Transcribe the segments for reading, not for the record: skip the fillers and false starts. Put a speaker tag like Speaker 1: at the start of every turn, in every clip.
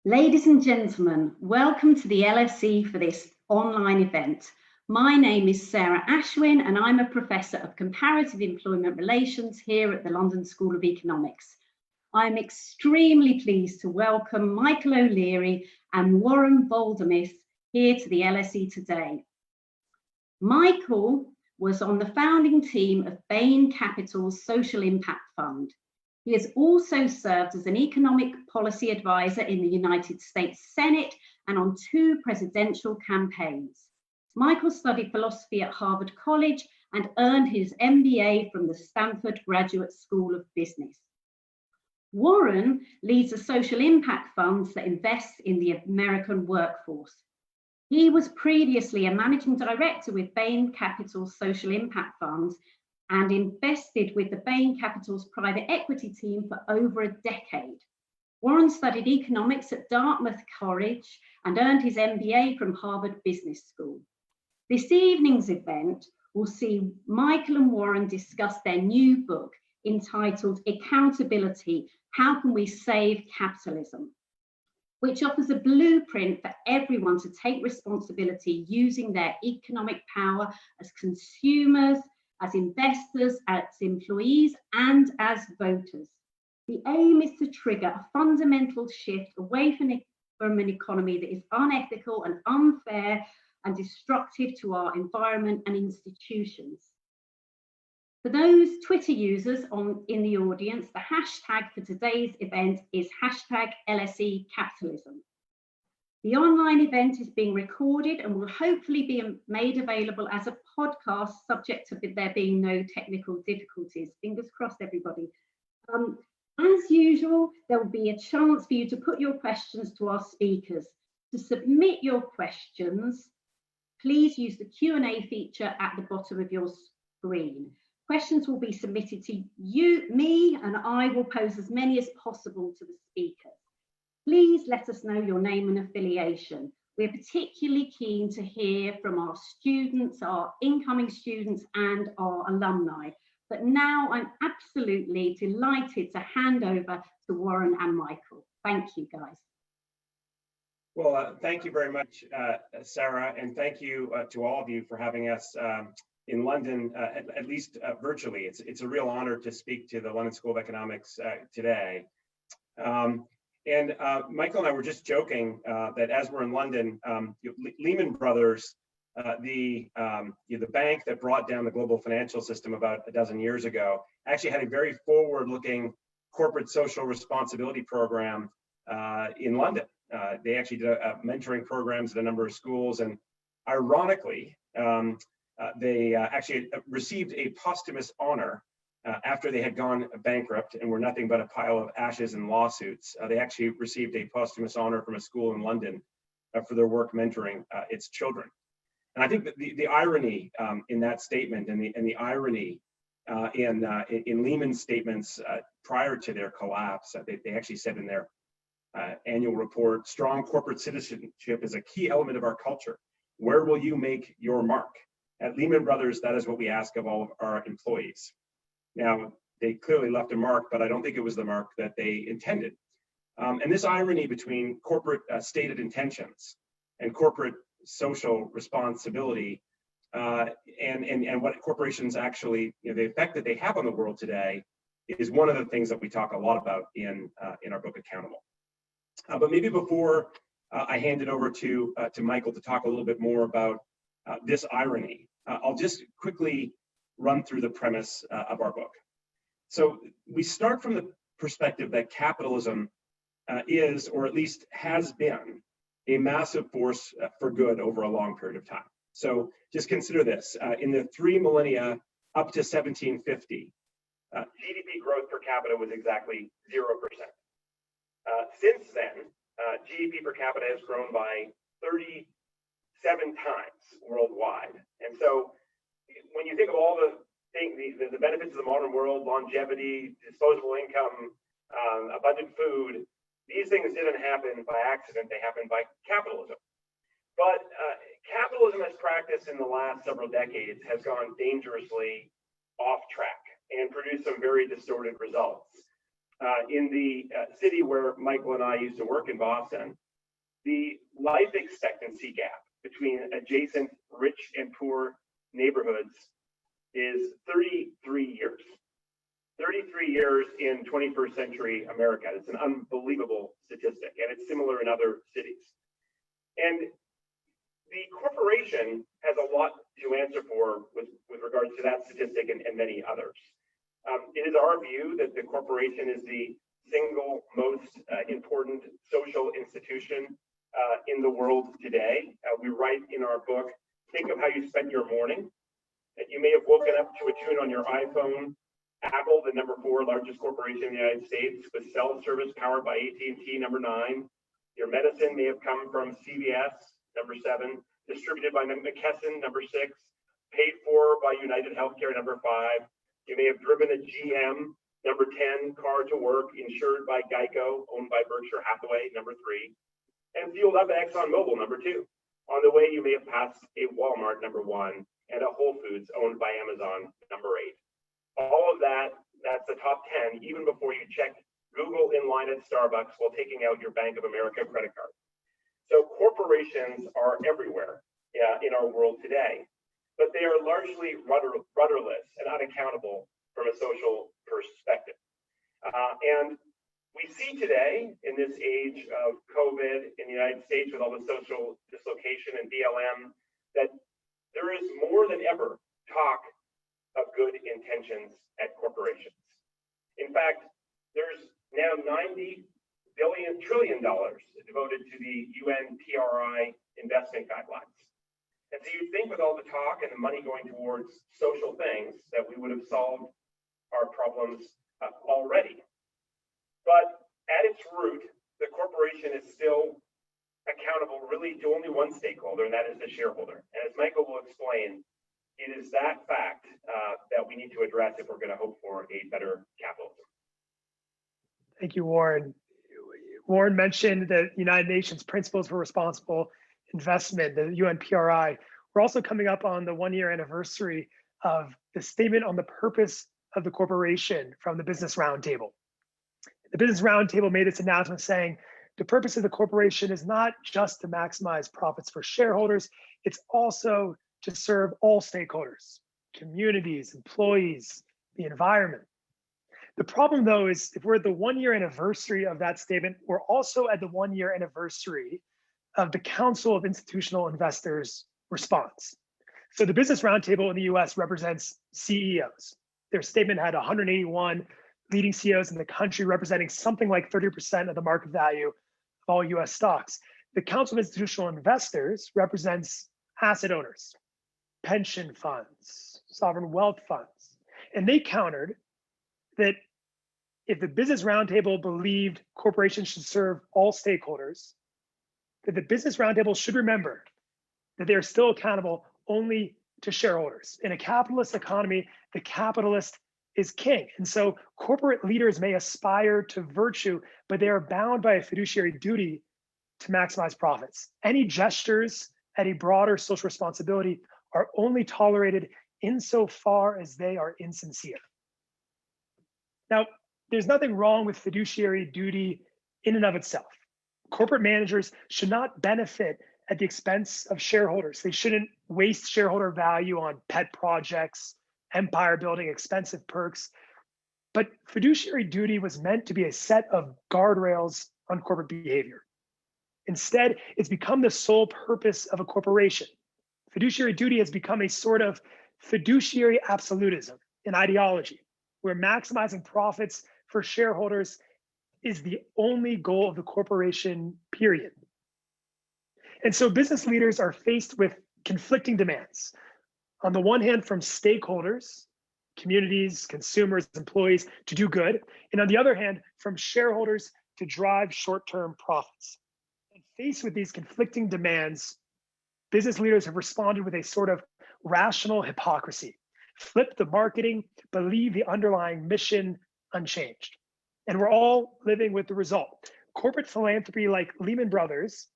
Speaker 1: Ladies and gentlemen, welcome to the LSE for this online event. My name is Sarah Ashwin and I'm a Professor of Comparative Employment Relations here at the London School of Economics. I'm extremely pleased to welcome Michael O'Leary and Warren Valdmanis here to the LSE today. Michael was on the founding team of Bain Capital's Social Impact Fund. He has also served as an economic policy advisor in the United States Senate and on 2 presidential campaigns. Michael studied philosophy at Harvard College and earned his MBA from the Stanford Graduate School of Business. Warren leads the social impact funds that invest in the American workforce. He was previously a managing director with Bain Capital's Social Impact Funds and invested with the Bain Capital's private equity team for over a decade. Warren studied economics at Dartmouth College and earned his MBA from Harvard Business School. This evening's event will see Michael and Warren discuss their new book entitled Accountability: How Can We Save Capitalism?, which offers a blueprint for everyone to take responsibility using their economic power as consumers, as investors, as employees, and as voters. The aim is to trigger a fundamental shift away from an economy that is unethical and unfair and destructive to our environment and institutions. For those Twitter users in the audience, the hashtag for today's event is #LSE Capitalism. The online event is being recorded and will hopefully be made available as a podcast, subject to there being no technical difficulties. Fingers crossed, everybody. As usual, there will be a chance for you to put your questions to our speakers. To submit your questions, please use the Q&A feature at the bottom of your screen. Questions will be submitted to me, and I will pose as many as possible to the speakers. Please let us know your name and affiliation. We're particularly keen to hear from our students, our incoming students, and our alumni. But now I'm absolutely delighted to hand over to Warren and Michael. Thank you, guys.
Speaker 2: Well, thank you very much, Sarah, and thank you to all of you for having us in London, at least virtually. It's a real honor to speak to the London School of Economics today. Michael and I were just joking that as we're in London, Lehman Brothers, the bank that brought down the global financial system about a dozen years ago, actually had a very forward-looking corporate social responsibility program in London. They actually did mentoring programs at a number of schools, and ironically, they actually received a posthumous honor after they had gone bankrupt and were nothing but a pile of ashes and lawsuits. They actually received a posthumous honor from a school in London for their work mentoring its children. And I think that the irony in that statement and the irony in Lehman's statements prior to their collapse, they actually said in their annual report, strong corporate citizenship is a key element of our culture. Where will you make your mark? At Lehman Brothers, that is what we ask of all of our employees. Now, they clearly left a mark, but I don't think it was the mark that they intended. And this irony between corporate stated intentions and corporate social responsibility and what corporations actually, the effect that they have on the world today is one of the things that we talk a lot about in our book, Accountable. But maybe before I hand it over to Michael to talk a little bit more about this irony, I'll just quickly run through the premise of our book. So we start from the perspective that capitalism is, or at least has been, a massive force for good over a long period of time. So just consider this, in the 3 millennia up to 1750, GDP growth per capita was exactly 0%. Since then, GDP per capita has grown by 37 times worldwide. And so when you think of all the benefits of the modern world, longevity, disposable income, abundant food, these things didn't happen by accident, they happened by capitalism. But capitalism as practiced in the last several decades has gone dangerously off track and produced some very distorted results. In the city where Michael and I used to work in Boston, the life expectancy gap between adjacent rich and poor neighborhoods is 33 years. 33 years in 21st century America. It's an unbelievable statistic, and it's similar in other cities. And the corporation has a lot to answer for with regards to that statistic and many others. It is our view that the corporation is the single most important social institution in the world today. We write in our book, think of how you spent your morning. That you may have woken up to a tune on your iPhone. Apple, the #4 largest corporation in the United States, with cell service powered by AT&T, #9. Your medicine may have come from CVS, #7. Distributed by McKesson, #6. Paid for by United Healthcare, #5. You may have driven a GM, #10, car to work, insured by Geico, owned by Berkshire Hathaway, #3. And fueled up at ExxonMobil, #2. On the way, you may have passed a Walmart, #1, and a Whole Foods owned by Amazon, #8. All of that, that's the top 10, even before you check Google in line at Starbucks while taking out your Bank of America credit card. So corporations are everywhere in our world today, but they are largely rudderless and unaccountable from a social perspective. And we see today, in this age of COVID in the United States with all the social dislocation and BLM, that there is more than ever talk of good intentions at corporations. In fact, there's now $90 trillion devoted to the UN PRI investment guidelines. And so you'd think with all the talk and the money going towards social things that we would have solved our problems already. But at its root, the corporation is still accountable really to only one stakeholder, and that is the shareholder. And as Michael will explain, it is that fact that we need to address if we're going to hope for a better capitalism.
Speaker 3: Thank you, Warren. Warren mentioned the United Nations Principles for Responsible Investment, the UNPRI. We're also coming up on the 1-year anniversary of the statement on the purpose of the corporation from the Business Roundtable. The Business Roundtable made this announcement saying, the purpose of the corporation is not just to maximize profits for shareholders, it's also to serve all stakeholders, communities, employees, the environment. The problem, though, is if we're at the 1-year anniversary of that statement, we're also at the 1-year anniversary of the Council of Institutional Investors response. So the Business Roundtable in the US represents CEOs. Their statement had 181 leading CEOs in the country, representing something like 30% of the market value of all US stocks. The Council of Institutional Investors represents asset owners, pension funds, sovereign wealth funds. And they countered that if the Business Roundtable believed corporations should serve all stakeholders, that the Business Roundtable should remember that they are still accountable only to shareholders. In a capitalist economy, the capitalist is king. And so corporate leaders may aspire to virtue, but they are bound by a fiduciary duty to maximize profits. Any gestures at a broader social responsibility are only tolerated insofar as they are insincere. Now, there's nothing wrong with fiduciary duty in and of itself. Corporate managers should not benefit at the expense of shareholders. They shouldn't waste shareholder value on pet projects, empire building, expensive perks. But fiduciary duty was meant to be a set of guardrails on corporate behavior. Instead, it's become the sole purpose of a corporation. Fiduciary duty has become a sort of fiduciary absolutism, an ideology, where maximizing profits for shareholders is the only goal of the corporation, period. And so business leaders are faced with conflicting demands. On the one hand, from stakeholders, communities, consumers, employees to do good. And on the other hand, from shareholders to drive short-term profits. And faced with these conflicting demands, business leaders have responded with a sort of rational hypocrisy. Flip the marketing, but leave the underlying mission unchanged. And we're all living with the result. Corporate philanthropy like Lehman Brothers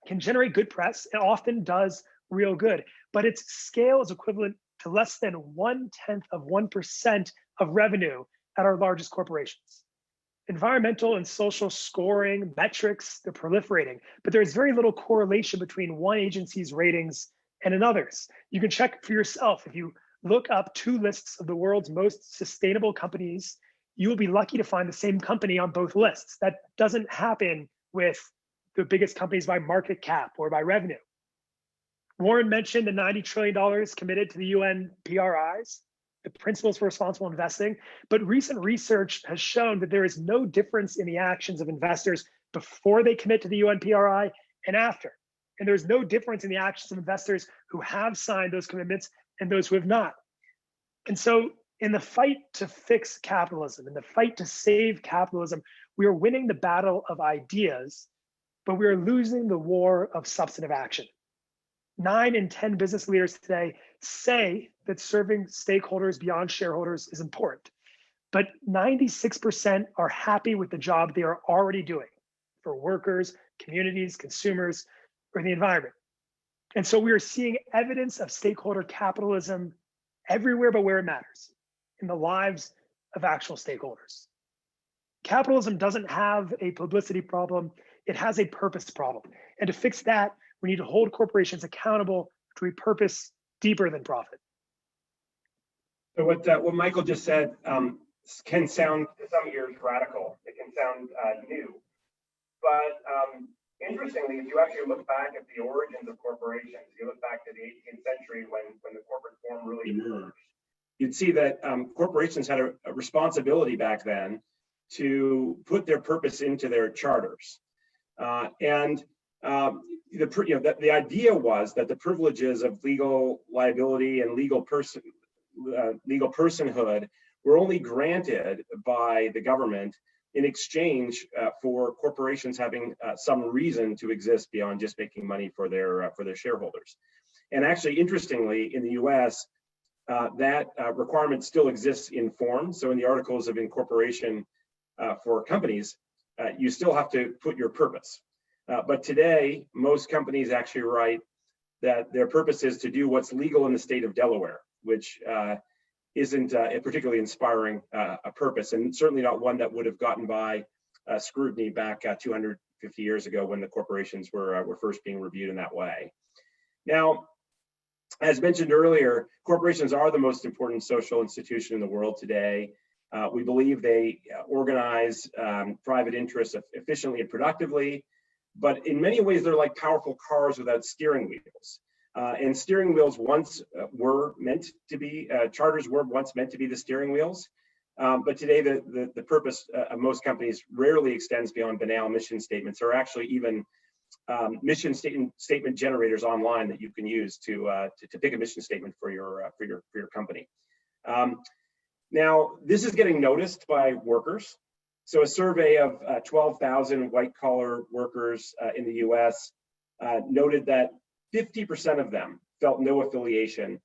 Speaker 3: can generate good press and often does real good, but its scale is equivalent to less than 1/10 of 1% of revenue at our largest corporations. Environmental and social scoring metrics, they're proliferating, but there's very little correlation between one agency's ratings and another's. You can check for yourself. If you look up two lists of the world's most sustainable companies, you will be lucky to find the same company on both lists. That doesn't happen with the biggest companies by market cap or by revenue. Warren mentioned the $90 trillion committed to the UN PRIs, the principles for responsible investing, but recent research has shown that there is no difference in the actions of investors before they commit to the UN PRI and after. And there's no difference in the actions of investors who have signed those commitments and those who have not. And so in the fight to fix capitalism, in the fight to save capitalism, we are winning the battle of ideas, but we are losing the war of substantive action. 9 in 10 business leaders today say that serving stakeholders beyond shareholders is important, but 96% are happy with the job they are already doing for workers, communities, consumers, or the environment. And so we are seeing evidence of stakeholder capitalism everywhere but where it matters, in the lives of actual stakeholders. Capitalism doesn't have a publicity problem, it has a purpose problem. And to fix that, we need to hold corporations accountable to a purpose deeper than profit.
Speaker 2: So what Michael just said can sound to some ears radical. It can sound new, but interestingly, if you actually look back at the origins of corporations, you look back to the 18th century when the corporate form really emerged, you'd see that corporations had a responsibility back then to put their purpose into their charters, the idea was that the privileges of legal liability and legal personhood were only granted by the government in exchange for corporations having some reason to exist beyond just making money for their shareholders. And actually, interestingly, in the U.S., that requirement still exists in form. So in the articles of incorporation for companies, you still have to put your purpose. But today, most companies actually write that their purpose is to do what's legal in the state of Delaware, which isn't a particularly inspiring a purpose, and certainly not one that would have gotten by scrutiny back 250 years ago when the corporations were first being reviewed in that way. Now, as mentioned earlier, corporations are the most important social institution in the world today. We believe they organize private interests efficiently and productively. But in many ways, they're like powerful cars without steering wheels. And steering wheels once were meant to be, charters were once meant to be the steering wheels. But today, the purpose of most companies rarely extends beyond banal mission statements, or actually even mission statement generators online that you can use to pick a mission statement for your company. Now, this is getting noticed by workers. So a survey of 12,000 white-collar workers in the US noted that 50% of them felt no affiliation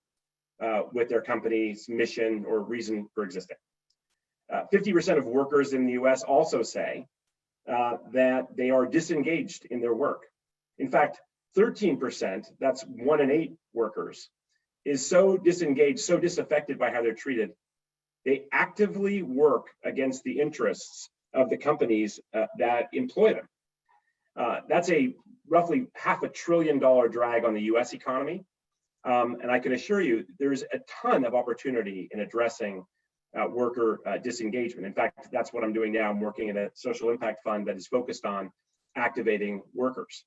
Speaker 2: with their company's mission or reason for existing. 50% of workers in the US also say that they are disengaged in their work. In fact, 13%, that's 1 in 8 workers, is so disengaged, so disaffected by how they're treated, they actively work against the interests of the companies that employ them. That's a roughly $500 billion drag on the US economy. And I can assure you, there's a ton of opportunity in addressing worker disengagement. In fact, that's what I'm doing now. I'm working in a social impact fund that is focused on activating workers.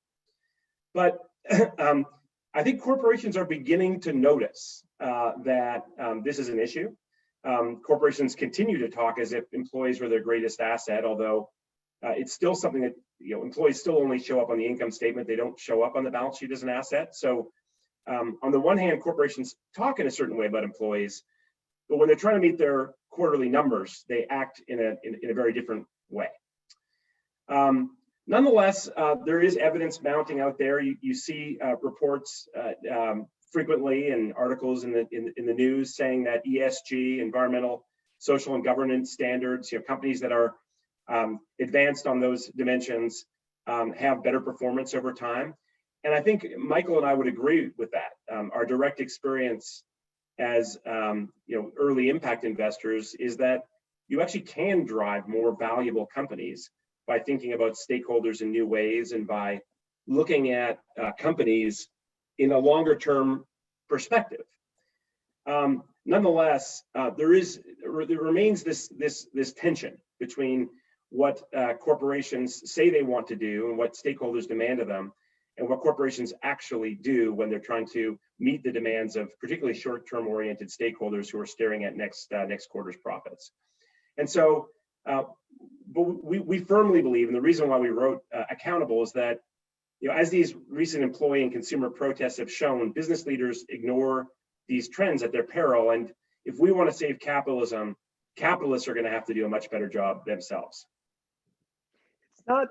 Speaker 2: But I think corporations are beginning to notice that this is an issue. Corporations continue to talk as if employees were their greatest asset, although it's still something that employees still only show up on the income statement. They don't show up on the balance sheet as an asset. So on the one hand, corporations talk in a certain way about employees, but when they're trying to meet their quarterly numbers, they act in a very different way. Nonetheless, there is evidence mounting out there. You see reports frequently and articles in the news saying that ESG, environmental, social, and governance standards, companies that are advanced on those dimensions have better performance over time. And I think Michael and I would agree with that. Our direct experience as early impact investors is that you actually can drive more valuable companies by thinking about stakeholders in new ways and by looking at companies in a longer term perspective. Nonetheless, there remains this tension between what corporations say they want to do and what stakeholders demand of them, and what corporations actually do when they're trying to meet the demands of particularly short-term oriented stakeholders who are staring at next quarter's profits. And so, but we firmly believe, and the reason why we wrote Accountable is that, as these recent employee and consumer protests have shown, business leaders ignore these trends at their peril. And if we want to save capitalism, capitalists are going to have to do a much better job themselves.
Speaker 3: It's not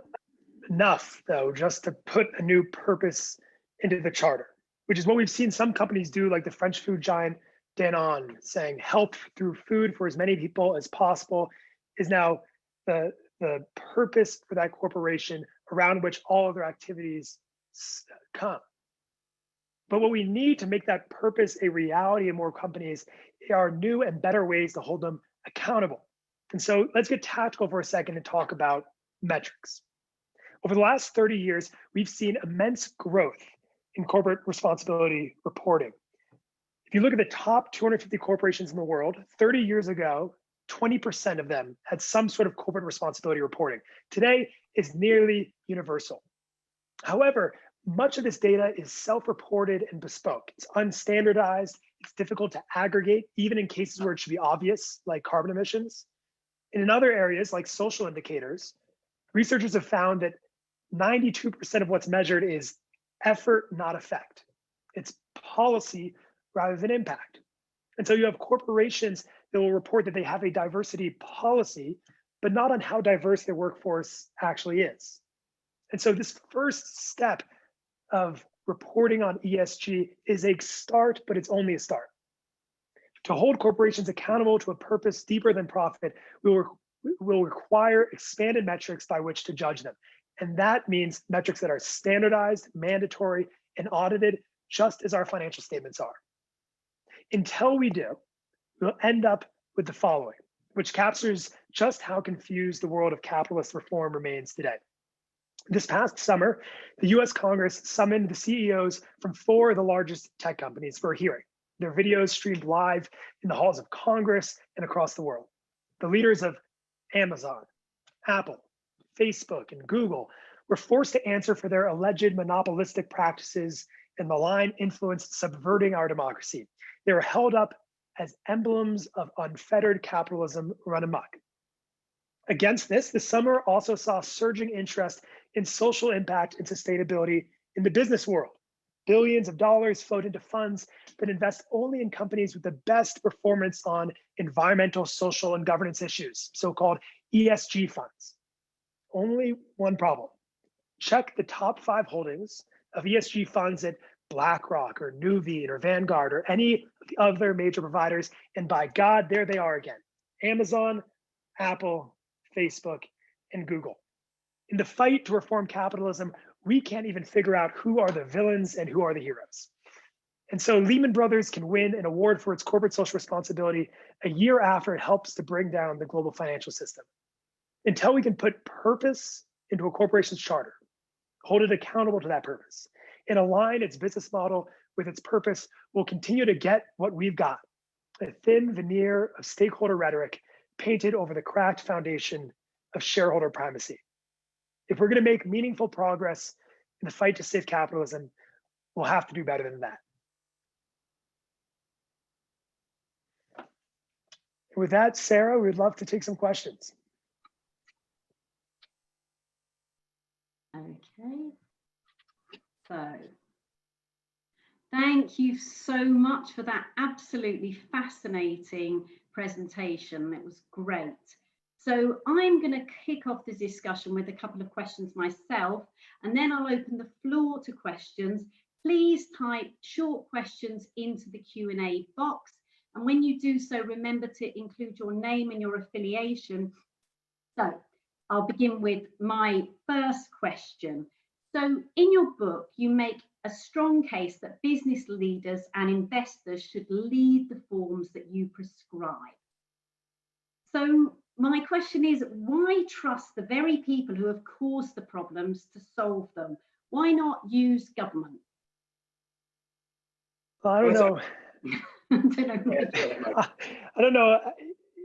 Speaker 3: enough, though, just to put a new purpose into the charter, which is what we've seen some companies do, like the French food giant Danone, saying help through food for as many people as possible is now the purpose for that corporation around which all of their activities come. But what we need to make that purpose a reality in more companies are new and better ways to hold them accountable. And so let's get tactical for a second and talk about metrics. Over the last 30 years, we've seen immense growth in corporate responsibility reporting. If you look at the top 250 corporations in the world, 30 years ago, 20% of them had some sort of corporate responsibility reporting. Today, it's nearly universal. However, much of this data is self-reported and bespoke. It's unstandardized, it's difficult to aggregate, even in cases where it should be obvious, like carbon emissions. And in other areas, like social indicators, researchers have found that 92% of what's measured is effort, not effect. It's policy rather than impact. And so you have corporations that will report that they have a diversity policy, but not on how diverse their workforce actually is. And so this first step of reporting on ESG is a start, but it's only a start. To hold corporations accountable to a purpose deeper than profit will require expanded metrics by which to judge them. And that means metrics that are standardized, mandatory, and audited, just as our financial statements are. Until we do, we'll end up with the following, which captures just how confused the world of capitalist reform remains today. This past summer, the US Congress summoned the CEOs from 4 of the largest tech companies for a hearing. Their videos streamed live in the halls of Congress and across the world. The leaders of Amazon, Apple, Facebook, and Google were forced to answer for their alleged monopolistic practices and malign influence subverting our democracy. They were held up as emblems of unfettered capitalism run amok. Against this, the summer also saw surging interest in social impact and sustainability in the business world. Billions of dollars flowed into funds that invest only in companies with the best performance on environmental, social, and governance issues, so-called ESG funds. Only one problem. Check the top 5 holdings of ESG funds at BlackRock or Nuveen or Vanguard or any of the other major providers, and by God, there they are again. Amazon, Apple, Facebook, and Google. In the fight to reform capitalism, we can't even figure out who are the villains and who are the heroes. And so Lehman Brothers can win an award for its corporate social responsibility a year after it helps to bring down the global financial system. Until we can put purpose into a corporation's charter, hold it accountable to that purpose, and align its business model with its purpose, we'll continue to get what we've got, a thin veneer of stakeholder rhetoric painted over the cracked foundation of shareholder primacy. If we're going to make meaningful progress in the fight to save capitalism, we'll have to do better than that. With that, Sarah, we'd love to take some questions.
Speaker 1: Okay. So, thank you so much for that absolutely fascinating presentation. It was great. So I'm going to kick off the discussion with a couple of questions myself, and then I'll open the floor to questions. Please type short questions into the Q&A box. And when you do so, remember to include your name and your affiliation. So I'll begin with my first question. So in your book, you make a strong case that business leaders and investors should lead the forms that you prescribe. So my question is, why trust the very people who have caused the problems to solve them? Why not use government?
Speaker 3: Well, I don't know. I don't know.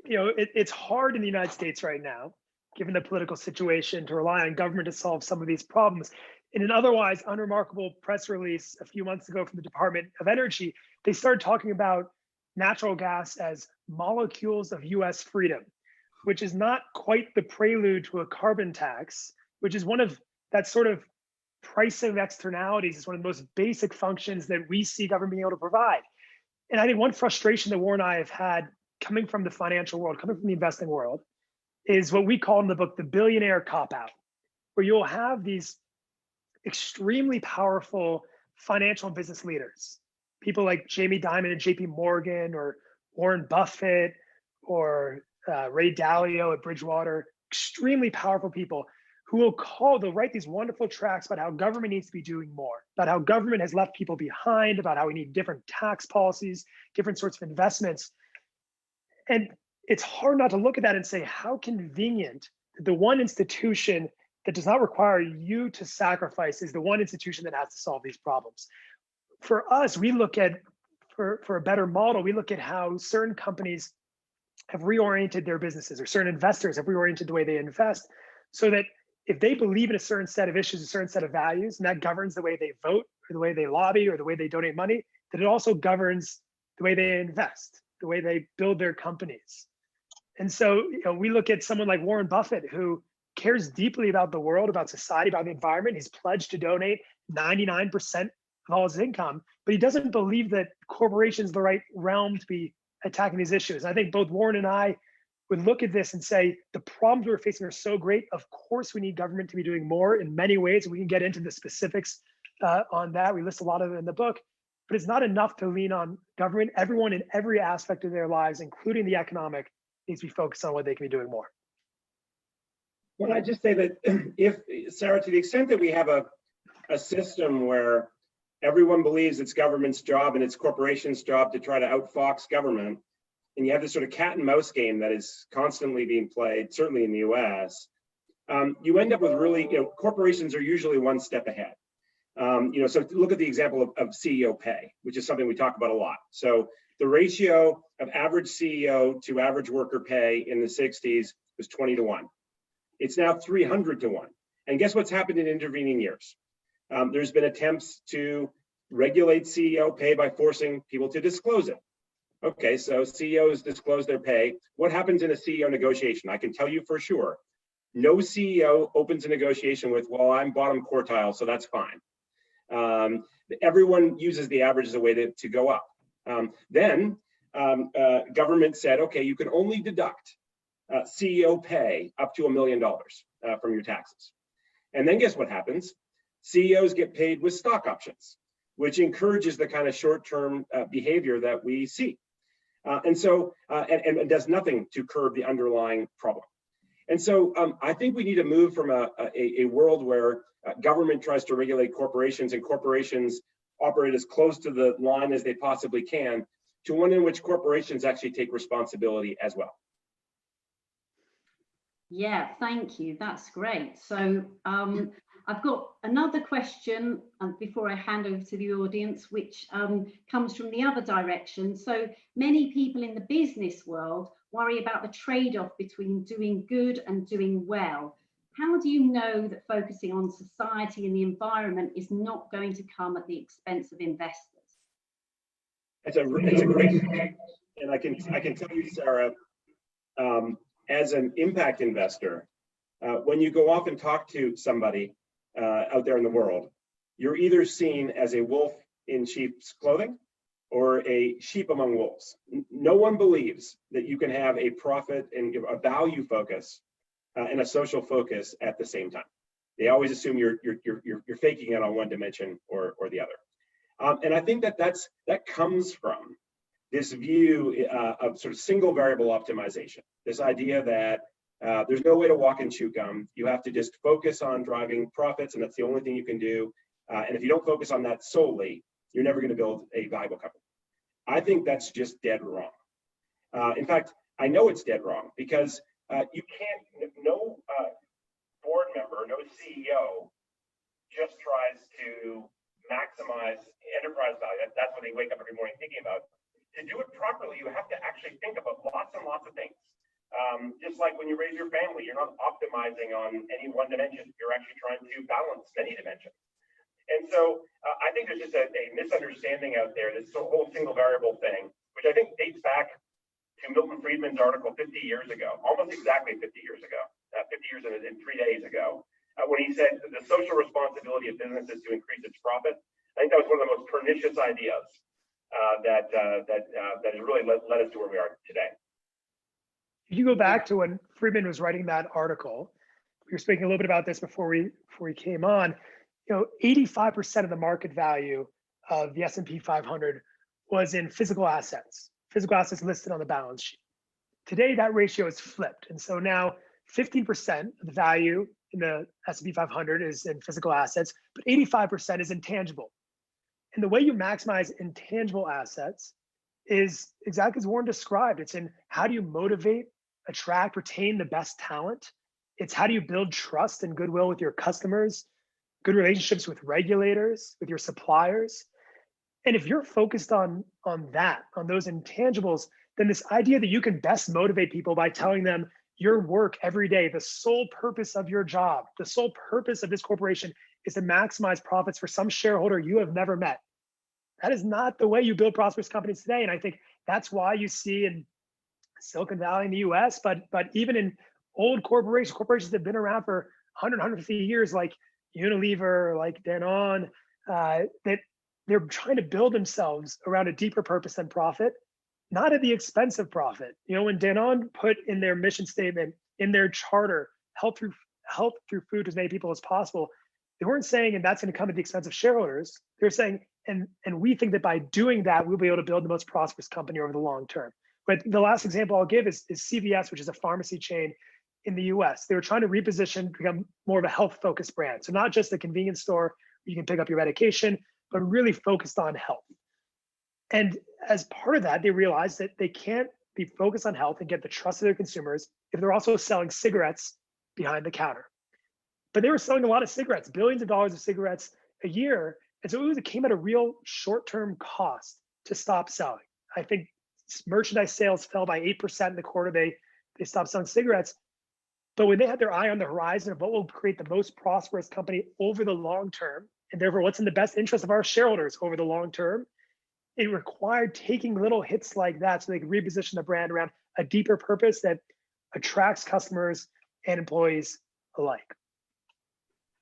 Speaker 3: You know, it's hard in the United States right now, given the political situation, to rely on government to solve some of these problems. In an otherwise unremarkable press release a few months ago from the Department of Energy, they started talking about natural gas as molecules of US freedom, which is not quite the prelude to a carbon tax, which is one of that sort of pricing of externalities is one of the most basic functions that we see government being able to provide. And I think one frustration that Warren and I have had coming from the financial world, coming from the investing world, is what we call in the book the billionaire cop-out, where you'll have these extremely powerful financial and business leaders, people like Jamie Dimon and JP Morgan, or Warren Buffett, or Ray Dalio at Bridgewater, extremely powerful people who they'll write these wonderful tracts about how government needs to be doing more, about how government has left people behind, about how we need different tax policies, different sorts of investments. And it's hard not to look at that and say, how convenient that the one institution that does not require you to sacrifice is the one institution that has to solve these problems. For us, we look at, for a better model, we look at how certain companies have reoriented their businesses, or certain investors have reoriented the way they invest, so that if they believe in a certain set of issues, a certain set of values, and that governs the way they vote, or the way they lobby, or the way they donate money, that it also governs the way they invest, the way they build their companies. And so, you know, we look at someone like Warren Buffett, who cares deeply about the world, about society, about the environment. He's pledged to donate 99% of all his income, but he doesn't believe that corporations are the right realm to be attacking these issues. I think both Warren and I would look at this and say, the problems we're facing are so great. Of course, we need government to be doing more in many ways. We can get into the specifics on that. We list a lot of it in the book, but it's not enough to lean on government. Everyone in every aspect of their lives, including the economic, needs to be focused on what they can be doing more.
Speaker 2: Well, I just say that if, Sarah, to the extent that we have a system where everyone believes it's government's job and it's corporations' job to try to outfox government, and you have this sort of cat and mouse game that is constantly being played, certainly in the US, you end up with really, corporations are usually one step ahead. So look at the example of CEO pay, which is something we talk about a lot. So the ratio of average CEO to average worker pay in the 60s was 20-1. It's now 300-1. And guess what's happened in intervening years? There's been attempts to regulate CEO pay by forcing people to disclose it. Okay, so CEOs disclose their pay. What happens in a CEO negotiation? I can tell you for sure, no CEO opens a negotiation with, well, I'm bottom quartile, so that's fine. Everyone uses the average as a way to go up. Then government said, okay, you can only deduct CEO pay up to $1 million from your taxes. And then guess what happens? CEOs get paid with stock options, which encourages the kind of short-term behavior that we see. And it does nothing to curb the underlying problem. And so I think we need to move from a world where government tries to regulate corporations and corporations operate as close to the line as they possibly can, to one in which corporations actually take responsibility as well.
Speaker 1: Yeah, thank you. That's great. So I've got another question before I hand over to the audience, which comes from the other direction. So many people in the business world worry about the trade-off between doing good and doing well. How do you know that focusing on society and the environment is not going to come at the expense of investors?
Speaker 2: It's a great question. And I can tell you, Sarah, as an impact investor, when you go off and talk to somebody out there in the world, you're either seen as a wolf in sheep's clothing or a sheep among wolves. No one believes that you can have a profit and a value focus and a social focus at the same time. They always assume you're faking it on one dimension or the other. And I think that comes from this view of sort of single variable optimization. This idea that there's no way to walk and chew gum. You have to just focus on driving profits, and that's the only thing you can do. And if you don't focus on that solely, you're never going to build a valuable company. I think that's just dead wrong. In fact, I know it's dead wrong because You can't, no board member, no CEO just tries to maximize enterprise value. That's what they wake up every morning thinking about. To do it properly, you have to actually think about lots and lots of things. Just like when you raise your family, you're not optimizing on any one dimension. You're actually trying to balance many dimensions. And so I think there's just a misunderstanding out there, this whole single variable thing, which I think dates back to Milton Friedman's article 50 years ago, almost exactly 50 years ago, 50 years in 3 days ago, when he said the social responsibility of businesses to increase its profit. I think that was one of the most pernicious ideas that has really led us to where we are today.
Speaker 3: If you go back to when Friedman was writing that article, we were speaking a little bit about this before we came on. 85% of the market value of the S&P 500 was in physical assets listed on the balance sheet. Today, that ratio is flipped, and so now 15% of the value in the S&P 500 is in physical assets, but 85% is intangible. And the way you maximize intangible assets is exactly as Warren described. It's in how do you motivate, attract, retain the best talent. It's how do you build trust and goodwill with your customers, good relationships with regulators, with your suppliers. And if you're focused on those intangibles, then this idea that you can best motivate people by telling them your work every day, the sole purpose of your job, the sole purpose of this corporation is to maximize profits for some shareholder you have never met. That is not the way you build prosperous companies today. And I think that's why you see in Silicon Valley in the US, but even in old corporations that have been around for 100, 150 years, like Unilever, like Danone, that they're trying to build themselves around a deeper purpose than profit, not at the expense of profit. When Danone put in their mission statement, in their charter, help through food to as many people as possible, they weren't saying, and that's going to come at the expense of shareholders. They're saying, and we think that by doing that, we'll be able to build the most prosperous company over the long term. But the last example I'll give is CVS, which is a pharmacy chain in the US. They were trying to reposition, become more of a health-focused brand. So not just a convenience store where you can pick up your medication, but really focused on health. And as part of that, they realized that they can't be focused on health and get the trust of their consumers if they're also selling cigarettes behind the counter. But they were selling a lot of cigarettes, billions of dollars of cigarettes a year. And so it came at a real short-term cost to stop selling. I think merchandise sales fell by 8% in the quarter. They stopped selling cigarettes. But when they had their eye on the horizon of what will create the most prosperous company over the long term, and therefore what's in the best interest of our shareholders over the long term, it required taking little hits like that so they could reposition the brand around a deeper purpose that attracts customers and employees alike.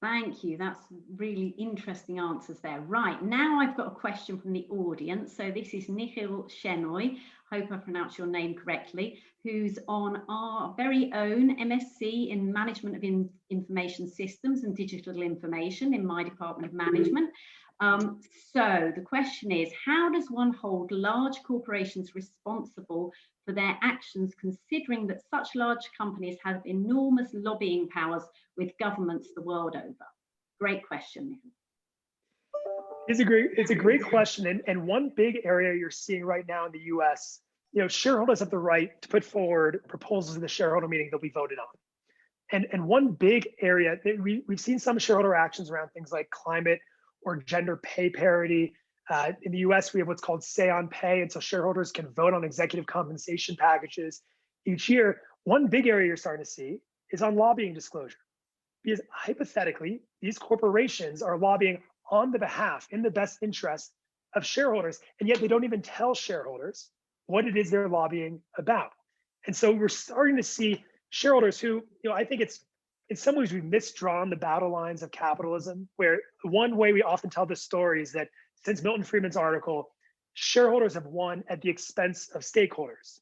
Speaker 1: Thank you. That's really interesting answers there. Right, now I've got a question from the audience. So this is Nikhil Shenoy, hope I pronounced your name correctly, who's on our very own MSc in Management of Information Systems and Digital Information in my Department of Management. So the question is, how does one hold large corporations responsible for their actions, considering that such large companies have enormous lobbying powers with governments the world over? Great question.
Speaker 3: It's a great question. And one big area you're seeing right now in the US, shareholders have the right to put forward proposals in the shareholder meeting that we voted on. And one big area that we've seen some shareholder actions around things like climate or gender pay parity. In the US, we have what's called say on pay, and so shareholders can vote on executive compensation packages each year. One big area you're starting to see is on lobbying disclosure, because hypothetically, these corporations are lobbying on the behalf, in the best interest of shareholders, and yet they don't even tell shareholders what it is they're lobbying about. And so we're starting to see shareholders who, I think it's, in some ways, we've misdrawn the battle lines of capitalism, where one way we often tell the story is that since Milton Friedman's article, shareholders have won at the expense of stakeholders.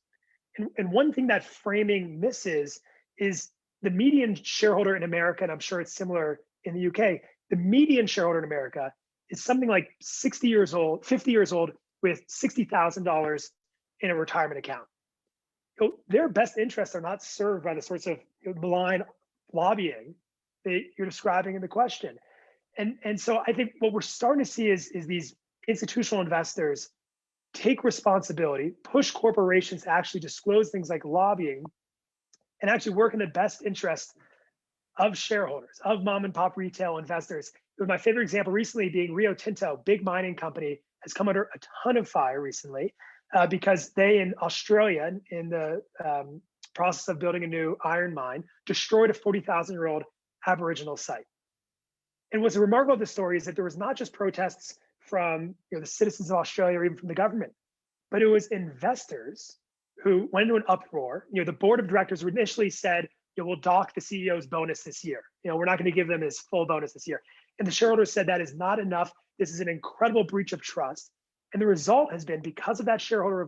Speaker 3: And one thing that framing misses is the median shareholder in America, and I'm sure it's similar in the UK, the median shareholder in America is something like 60 years old, 50 years old, with $60,000 in a retirement account. Their best interests are not served by the sorts of malign lobbying that you're describing in the question. And so I think what we're starting to see is these institutional investors take responsibility, push corporations to actually disclose things like lobbying, and actually work in the best interest of shareholders, of mom and pop retail investors. My favorite example recently being Rio Tinto, big mining company, has come under a ton of fire recently because they in Australia, in the process of building a new iron mine, destroyed a 40,000-year-old Aboriginal site. And what's remarkable of the story is that there was not just protests from the citizens of Australia or even from the government, but it was investors who went into an uproar. The board of directors initially said, we'll dock the CEO's bonus this year. We're not going to give them his full bonus this year. And the shareholders said that is not enough. This is an incredible breach of trust. And the result has been, because of that shareholder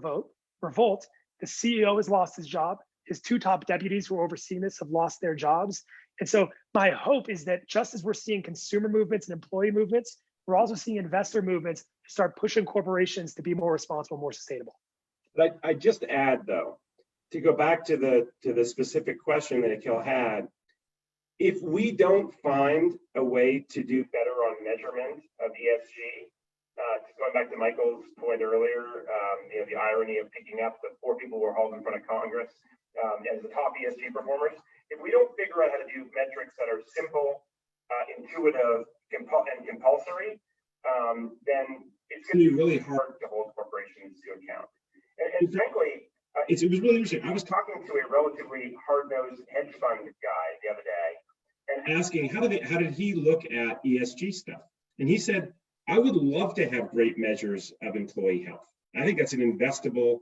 Speaker 3: revolt, the CEO has lost his job. His two top deputies who are overseeing this have lost their jobs. And so my hope is that just as we're seeing consumer movements and employee movements, we're also seeing investor movements to start pushing corporations to be more responsible, more sustainable.
Speaker 2: But I just add, though, to go back to the specific question that Akhil had, if we don't find a way to do better on measurement of ESG, going back to Michael's point earlier, the irony of picking up the 4 people who were hauled in front of Congress as the top ESG performers, if we don't figure out how to do metrics that are simple, intuitive, and compulsory, then it's going to be really hard to hold corporations to account. And frankly, it was really interesting. I was talking to a relatively hard-nosed hedge fund guy the other day and asking how did he look at ESG stuff? And he said, I would love to have great measures of employee health. I think that's an investable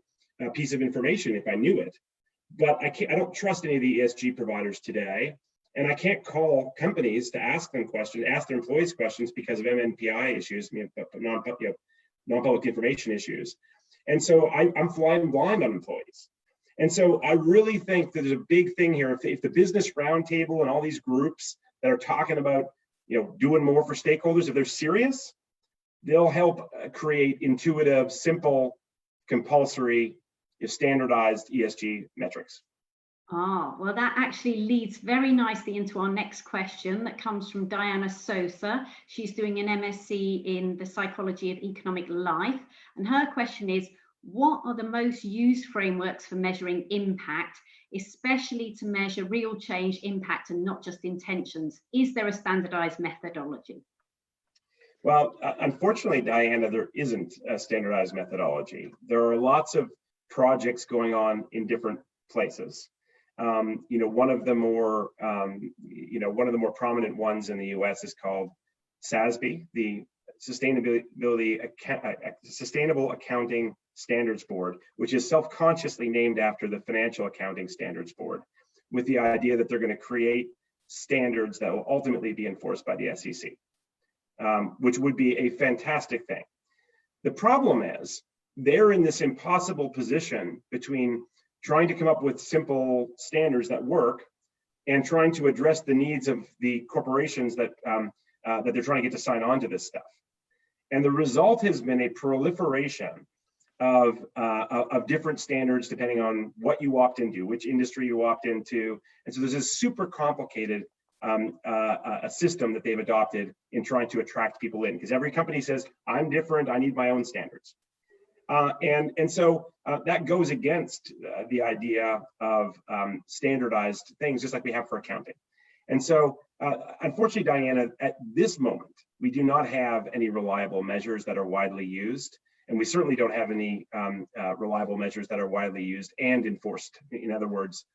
Speaker 2: piece of information if I knew it. But I don't trust any of the ESG providers today. And I can't call companies to ask their employees questions because of MNPI issues, non-public information issues. And so I'm flying blind on employees. And so I really think that there's a big thing here. If the Business Roundtable and all these groups that are talking about doing more for stakeholders, if they're serious, they'll help create intuitive, simple, compulsory, standardized ESG metrics.
Speaker 1: Well, that actually leads very nicely into our next question that comes from Diana Sosa. She's doing an MSc in the psychology of economic life. And her question is, what are the most used frameworks for measuring impact, especially to measure real change, impact, and not just intentions? Is there a standardized methodology?
Speaker 2: Well, unfortunately, Diana, there isn't a standardized methodology. There are lots of projects going on in different places. One of the more prominent ones in the U.S. is called SASB, the Sustainable Accounting Standards Board, which is self-consciously named after the Financial Accounting Standards Board, with the idea that they're going to create standards that will ultimately be enforced by the SEC, which would be a fantastic thing. The problem is they're in this impossible position between trying to come up with simple standards that work and trying to address the needs of the corporations that they're trying to get to sign on to this stuff. And the result has been a proliferation of different standards depending on what you opt into, which industry you opt into. And so there's this super complicated a system that they've adopted in trying to attract people in, because every company says, I'm different, I need my own standards. And so that goes against the idea of standardized things, just like we have for accounting. And so, unfortunately, Diana, at this moment, we do not have any reliable measures that are widely used. And we certainly don't have any reliable measures that are widely used and enforced, in other words,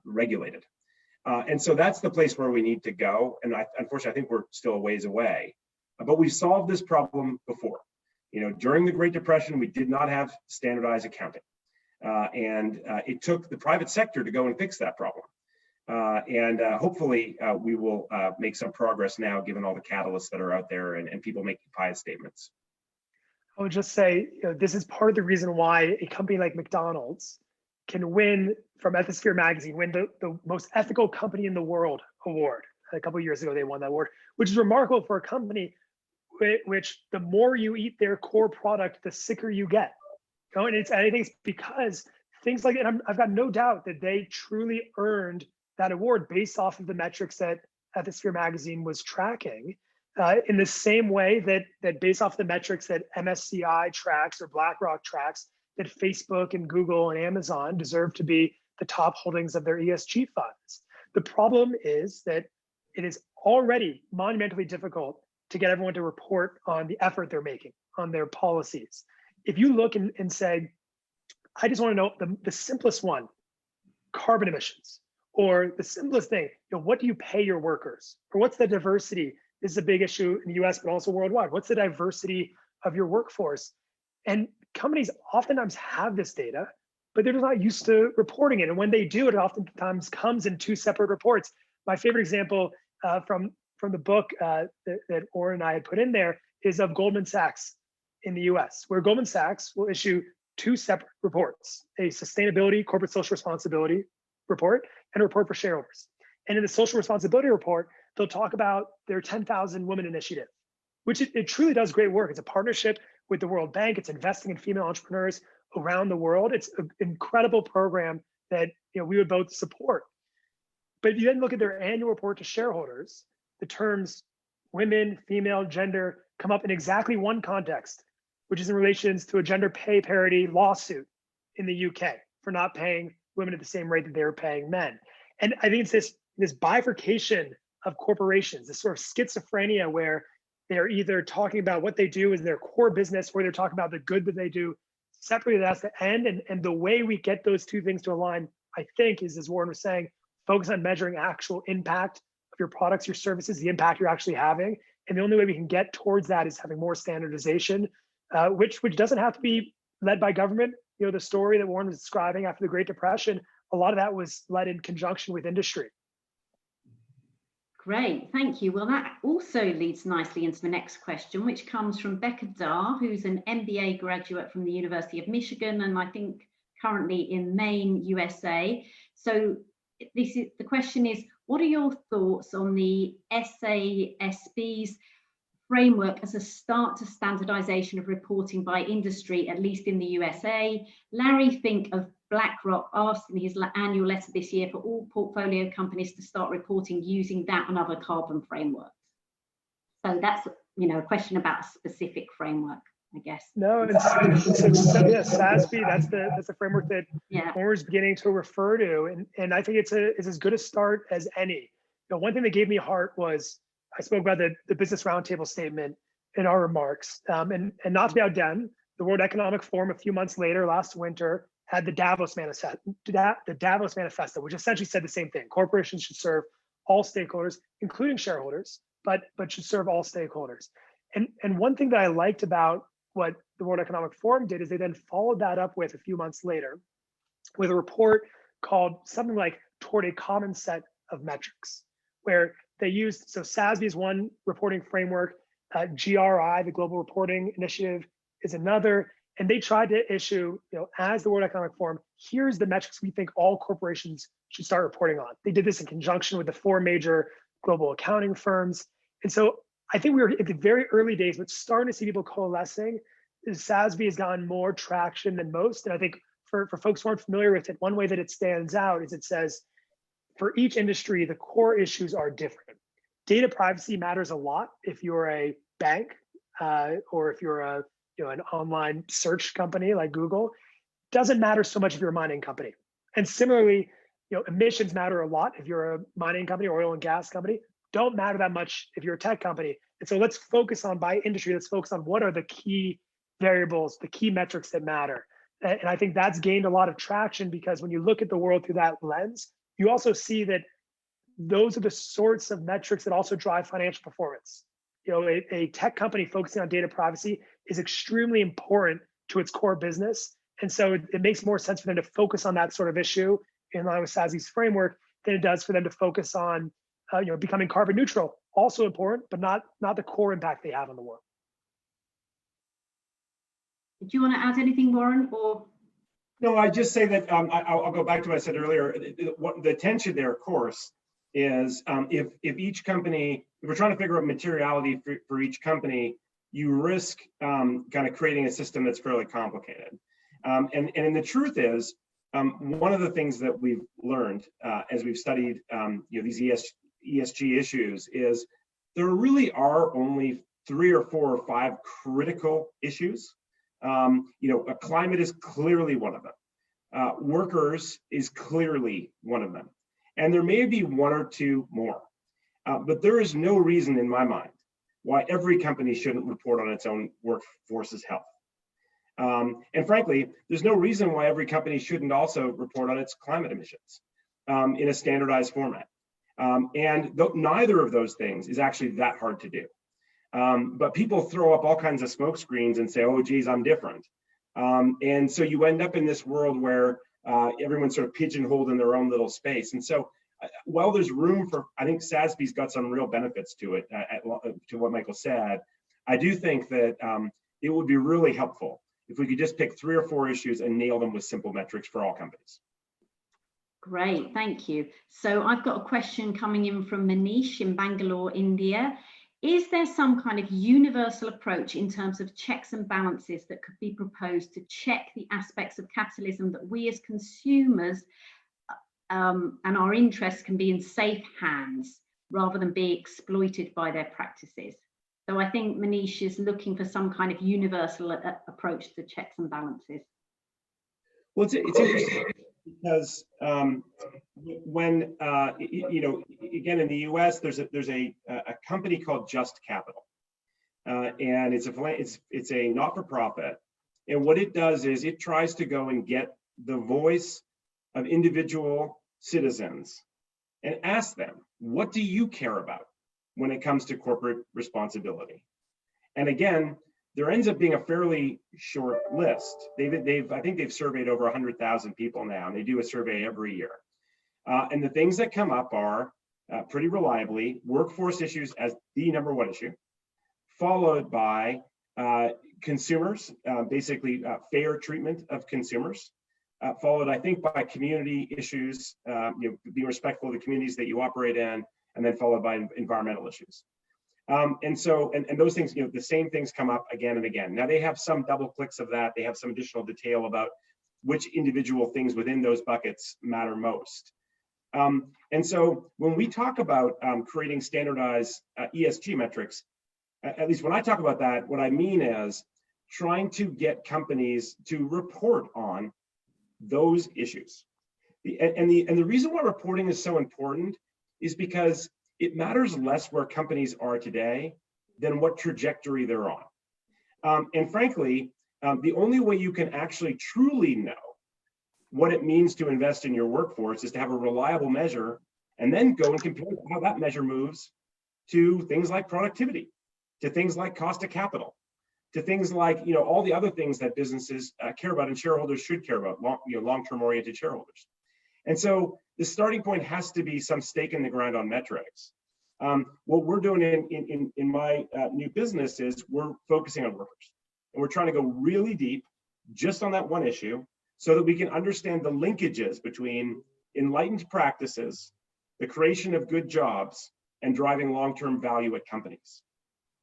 Speaker 2: regulated. And so that's the place where we need to go. And unfortunately, I think we're still a ways away. But we've solved this problem before. During the Great Depression, we did not have standardized accounting. And it took the private sector to go and fix that problem. And hopefully we will make some progress now, given all the catalysts that are out there and people making pious statements.
Speaker 3: I would just say, this is part of the reason why a company like McDonald's can win from Ethisphere magazine, win the most ethical company in the world award. A couple of years ago, they won that award, which is remarkable for a company which the more you eat their core product, the sicker you get. And I think it's because things like, and I've got no doubt that they truly earned that award based off of the metrics that Ethisphere magazine was tracking, in the same way that based off the metrics that MSCI tracks or BlackRock tracks, that Facebook and Google and Amazon deserve to be the top holdings of their ESG funds. The problem is that it is already monumentally difficult to get everyone to report on the effort they're making, on their policies. If you look and say, I just want to know the simplest one, carbon emissions, or the simplest thing, what do you pay your workers? Or what's the diversity? This is a big issue in the US, but also worldwide. What's the diversity of your workforce? And companies oftentimes have this data, but they're just not used to reporting it. And when they do, it oftentimes comes in two separate reports. My favorite example from the book that Warren and I had put in there is of Goldman Sachs in the US, where Goldman Sachs will issue two separate reports, a sustainability, corporate social responsibility report, and a report for shareholders. And in the social responsibility report, they'll talk about their 10,000 Women Initiative, which it truly does great work. It's a partnership with the World Bank. It's investing in female entrepreneurs around the world. It's an incredible program that we would both support. But if you then look at their annual report to shareholders, the terms women, female, gender come up in exactly one context, which is in relations to a gender pay parity lawsuit in the UK for not paying women at the same rate that they were paying men. And I think it's this bifurcation of corporations, this sort of schizophrenia where they're either talking about what they do as their core business, or they're talking about the good that they do separately. That's the end. And the way we get those two things to align, I think, is, as Warren was saying, focus on measuring actual impact of your products, your services, the impact you're actually having. And the only way we can get towards that is having more standardization, which doesn't have to be led by government. The story that Warren was describing after the Great Depression, a lot of that was led in conjunction with industry.
Speaker 1: Great, thank you. Well, that also leads nicely into the next question, which comes from Becca Dar, who's an MBA graduate from the University of Michigan, and I think currently in Maine, USA. So the question is, what are your thoughts on the SASB's framework as a start to standardization of reporting by industry, at least in the USA? Larry Fink of BlackRock asked in his annual letter this year for all portfolio companies to start reporting using that and other carbon frameworks. So that's a question about a specific framework, I guess.
Speaker 3: No, SASB. That's the framework that Warren's beginning to refer to, and I think it's as good a start as any. One thing that gave me heart was I spoke about the Business Roundtable statement in our remarks, and not to be outdone, the World Economic Forum a few months later, last winter, had the Davos Manifesto, which essentially said the same thing. Corporations should serve all stakeholders, including shareholders, but should serve all stakeholders. And one thing that I liked about what the World Economic Forum did is they then followed that up with, a few months later, with a report called something like Toward a Common Set of Metrics, where they used, so SASB is one reporting framework, GRI, the Global Reporting Initiative, is another, and they tried to issue, as the World Economic Forum, here's the metrics we think all corporations should start reporting on. They did this in conjunction with the 4 major global accounting firms. And so I think we were at the very early days, but starting to see people coalescing. SASB has gotten more traction than most. And I think for folks who aren't familiar with it, one way that it stands out is it says, for each industry, the core issues are different. Data privacy matters a lot if you're a bank or if you're an online search company like Google. Doesn't matter so much if you're a mining company. And similarly, emissions matter a lot if you're a mining company or oil and gas company. Don't matter that much if you're a tech company. And so let's focus on, by industry, let's focus on what are the key variables, the key metrics that matter. And I think that's gained a lot of traction, because when you look at the world through that lens, you also see that those are the sorts of metrics that also drive financial performance. A tech company focusing on data privacy is extremely important to its core business. And so it makes more sense for them to focus on that sort of issue in line with SASB's framework than it does for them to focus on becoming carbon neutral. Also important, but not the core impact they have on the world.
Speaker 1: Did you want to add anything, Warren? Or
Speaker 2: no, I just say that I'll go back to what I said earlier. The tension there, of course, is if each company, if we're trying to figure out materiality for each company, you risk kind of creating a system that's fairly complicated. And the truth is, one of the things that we've learned as we've studied these ESG issues is there really are only 3 or 4 or 5 critical issues. Climate is clearly one of them. Workers is clearly one of them. And there may be one or two more. But there is no reason in my mind why every company shouldn't report on its own workforce's health. And frankly, there's no reason why every company shouldn't also report on its climate emissions in a standardized format. Neither of those things is actually that hard to do. But people throw up all kinds of smoke screens and say, oh, geez, I'm different. And so you end up in this world where everyone's sort of pigeonholed in their own little space. And so while there's room for, I think SASB's got some real benefits to it, to what Michael said, I do think that it would be really helpful if we could just pick 3 or 4 issues and nail them with simple metrics for all companies.
Speaker 1: Great, thank you. So I've got a question coming in from Manish in Bangalore, India. Is there some kind of universal approach in terms of checks and balances that could be proposed to check the aspects of capitalism that we as consumers and our interests can be in safe hands rather than be exploited by their practices? So I think Manish is looking for some kind of universal approach to checks and balances.
Speaker 2: Well, it's interesting because when again in the U.S. there's a company called Just Capital, and it's a not-for-profit, and what it does is it tries to go and get the voice of individual citizens and ask them, what do you care about when it comes to corporate responsibility? And again, there ends up being a fairly short list. I think they've surveyed over 100,000 people now, and they do a survey every year. And the things that come up are pretty reliably workforce issues as the #1 issue, followed by consumers, basically fair treatment of consumers, followed, I think, by community issues, being respectful of the communities that you operate in, and then followed by environmental issues. And those things, the same things come up again and again. Now they have some double clicks of that. They have some additional detail about which individual things within those buckets matter most. And so when we talk about creating standardized ESG metrics, at least when I talk about that, what I mean is trying to get companies to report on those issues. And the reason why reporting is so important is because it matters less where companies are today than what trajectory they're on. And frankly, the only way you can actually truly know what it means to invest in your workforce is to have a reliable measure and then go and compare how that measure moves to things like productivity, to things like cost of capital, to things like all the other things that businesses care about and shareholders should care about, long-term oriented shareholders. And so the starting point has to be some stake in the ground on metrics. What we're doing in my new business is we're focusing on workers, and we're trying to go really deep just on that one issue so that we can understand the linkages between enlightened practices, the creation of good jobs, and driving long-term value at companies.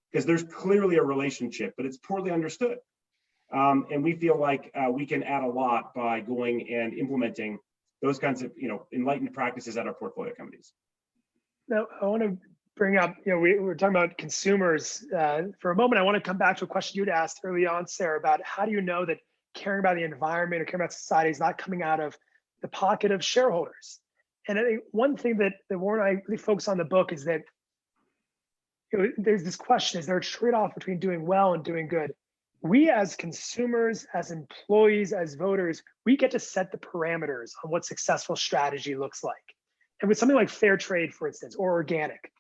Speaker 2: Because there's clearly a relationship, but it's poorly understood. And we feel like we can add a lot by going and implementing those kinds of enlightened practices at our portfolio companies.
Speaker 3: Now, I want to bring up, we were talking about consumers. For a moment, I want to come back to a question you'd asked early on, Sarah, about how do you know that caring about the environment or caring about society is not coming out of the pocket of shareholders? And I think one thing that Warren and I really focus on in the book is that there's this question, is there a trade-off between doing well and doing good? We as consumers, as employees, as voters, we get to set the parameters on what successful strategy looks like. And with something like fair trade, for instance, or organic,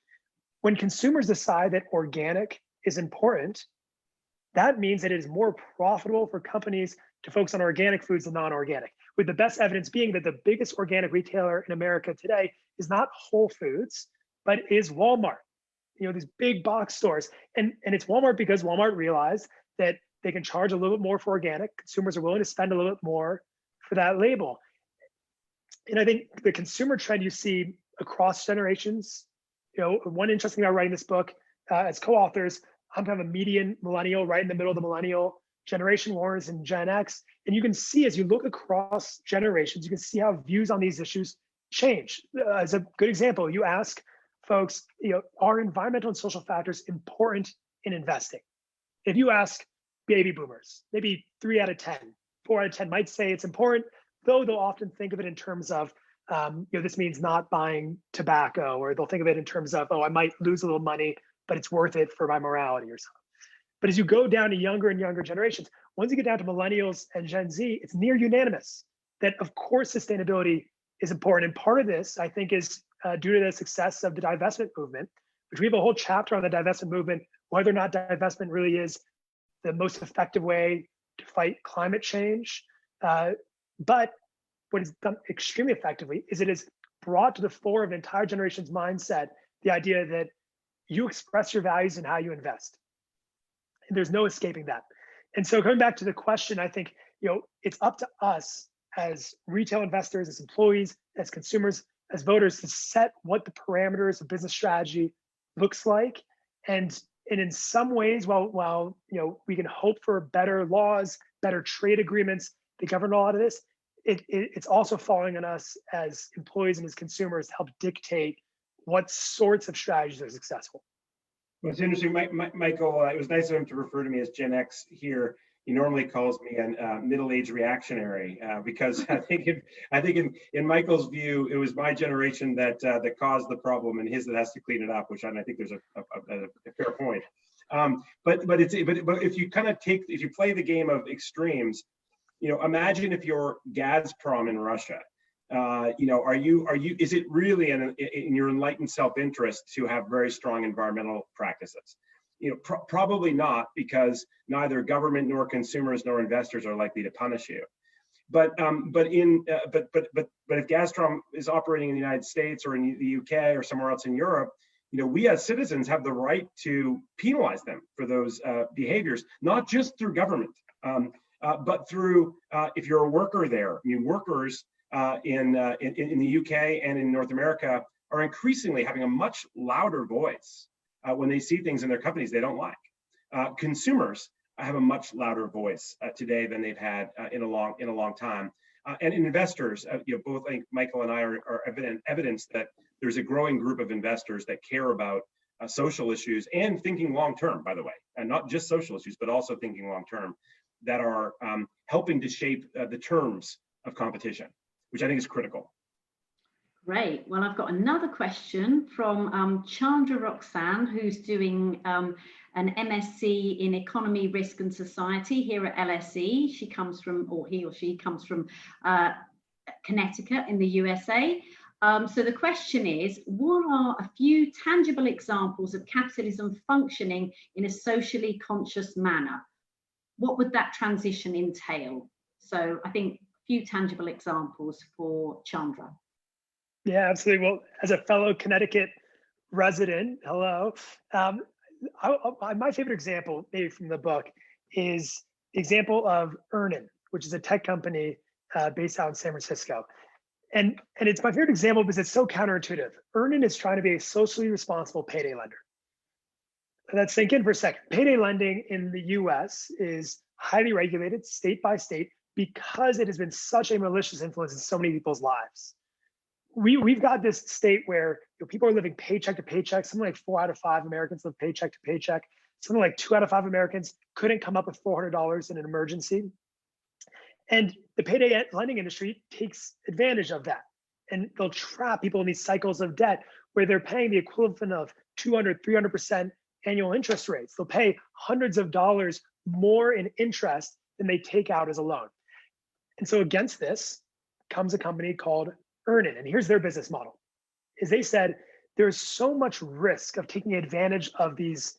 Speaker 3: when consumers decide that organic is important, that means that it is more profitable for companies to focus on organic foods than non-organic, with the best evidence being that the biggest organic retailer in America today is not Whole Foods, but is Walmart. These big box stores. And it's Walmart because Walmart realized that they can charge a little bit more for organic. Consumers are willing to spend a little bit more for that label. And I think the consumer trend you see across generations, one interesting thing about writing this book, as co-authors, I'm kind of a median millennial, right in the middle of the millennial generation. Warren's in Gen X. And you can see, as you look across generations, you can see how views on these issues change. As a good example, you ask folks, are environmental and social factors important in investing? If you ask baby boomers, maybe 3 out of 10, 4 out of 10 might say it's important. though they'll often think of it in terms of, this means not buying tobacco, or they'll think of it in terms of, oh, I might lose a little money, but it's worth it for my morality or something. But as you go down to younger and younger generations, once you get down to millennials and Gen Z, it's near unanimous that, of course, sustainability is important. And part of this, I think, is due to the success of the divestment movement, which we have a whole chapter on the divestment movement, whether or not divestment really is the most effective way to fight climate change. But what is done extremely effectively is it has brought to the fore of an entire generation's mindset the idea that you express your values in how you invest. And there's no escaping that. And so going back to the question, I think it's up to us as retail investors, as employees, as consumers, as voters to set what the parameters of business strategy looks like. And in some ways, while we can hope for better laws, better trade agreements that govern a lot of this, it's also falling on us as employees and as consumers to help dictate what sorts of strategies are successful.
Speaker 2: Well, it's interesting, Michael. It was nice of him to refer to me as Gen X here. He normally calls me a middle-aged reactionary because I think in Michael's view, it was my generation that caused the problem, and his that has to clean it up. Which I think there's a fair point. But if you if you play the game of extremes, imagine if you're Gazprom in Russia. Is it really in your enlightened self-interest to have very strong environmental practices? Probably not, because neither government nor consumers nor investors are likely to punish you. But if Gazprom is operating in the United States or in the UK or somewhere else in Europe, we as citizens have the right to penalize them for those behaviors, not just through government, but through if you're a worker there. Workers in the UK and in North America are increasingly having a much louder voice when they see things in their companies they don't like. Consumers have a much louder voice today than they've had in a long time. And investors, both I think Michael and I are evidence that there's a growing group of investors that care about social issues and thinking long term, by the way, and not just social issues, but also thinking long term, that are helping to shape the terms of competition, which I think is critical.
Speaker 1: Great. Well, I've got another question from Chandra Roxanne, who's doing an MSc in Economy, Risk and Society here at LSE. She comes from, or he or she comes from Connecticut in the USA. So the question is, what are a few tangible examples of capitalism functioning in a socially conscious manner? What would that transition entail? So I think a few tangible examples for Chandra.
Speaker 3: Yeah, absolutely. Well, as a fellow Connecticut resident, hello. My favorite example, maybe from the book, is the example of Earnin, which is a tech company based out in San Francisco. And it's my favorite example because it's so counterintuitive. Earnin is trying to be a socially responsible payday lender. Let's sink in for a second. Payday lending in the US is highly regulated state by state because it has been such a malicious influence in so many people's lives. We've got this state where people are living paycheck to paycheck. Something like 4 out of 5 Americans live paycheck to paycheck. Something like 2 out of 5 Americans couldn't come up with $400 in an emergency. And the payday lending industry takes advantage of that. And they'll trap people in these cycles of debt where they're paying the equivalent of 200, 300% annual interest rates. They'll pay hundreds of dollars more in interest than they take out as a loan. And so against this comes a company called Earnin. And here's their business model. Is they said, there's so much risk of taking advantage of these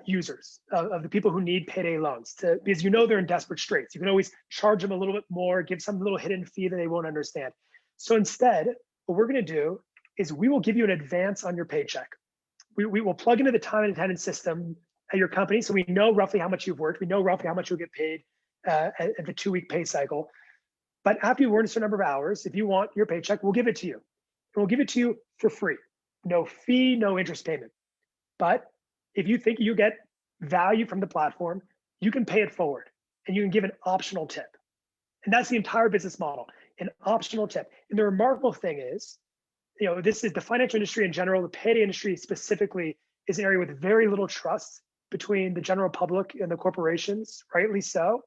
Speaker 3: users, of the people who need payday loans, because they're in desperate straits. You can always charge them a little bit more, give some little hidden fee that they won't understand. So instead, what we're going to do is we will give you an advance on your paycheck. We will plug into the time and attendance system at your company, so we know roughly how much you've worked. We know roughly how much you'll get paid at the 2-week pay cycle. But after you work a certain number of hours, if you want your paycheck, we'll give it to you. And we'll give it to you for free. No fee, no interest payment. But if you think you get value from the platform, you can pay it forward and you can give an optional tip. And that's the entire business model, an optional tip. And the remarkable thing is, this is the financial industry in general, the payday industry specifically is an area with very little trust between the general public and the corporations, rightly so.